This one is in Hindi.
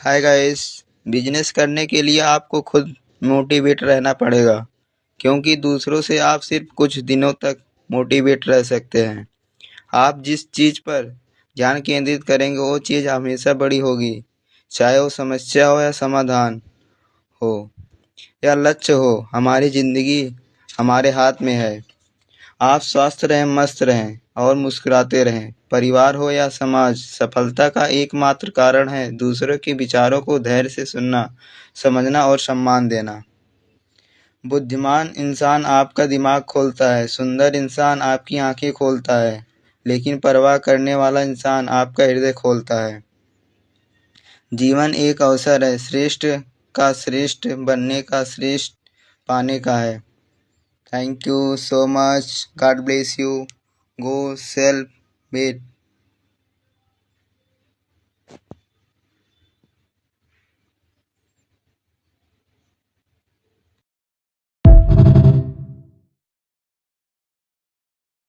Hi guys. बिजनेस करने के लिए आपको खुद मोटिवेट रहना पड़ेगा, क्योंकि दूसरों से आप सिर्फ कुछ दिनों तक मोटिवेट रह सकते हैं। आप जिस चीज़ पर ध्यान केंद्रित करेंगे वो चीज़ हमेशा बड़ी होगी, चाहे वो समस्या हो या समाधान हो या लक्ष्य हो। हमारी ज़िंदगी हमारे हाथ में है। आप स्वस्थ रहें, मस्त रहें और मुस्कुराते रहें। परिवार हो या समाज, सफलता का एकमात्र कारण है दूसरों के विचारों को धैर्य से सुनना, समझना और सम्मान देना। बुद्धिमान इंसान आपका दिमाग खोलता है, सुंदर इंसान आपकी आंखें खोलता है, लेकिन परवाह करने वाला इंसान आपका हृदय खोलता है। जीवन एक अवसर है, श्रेष्ठ का श्रेष्ठ बनने का, श्रेष्ठ पाने का है। Thank you so much. God bless you. Go self made.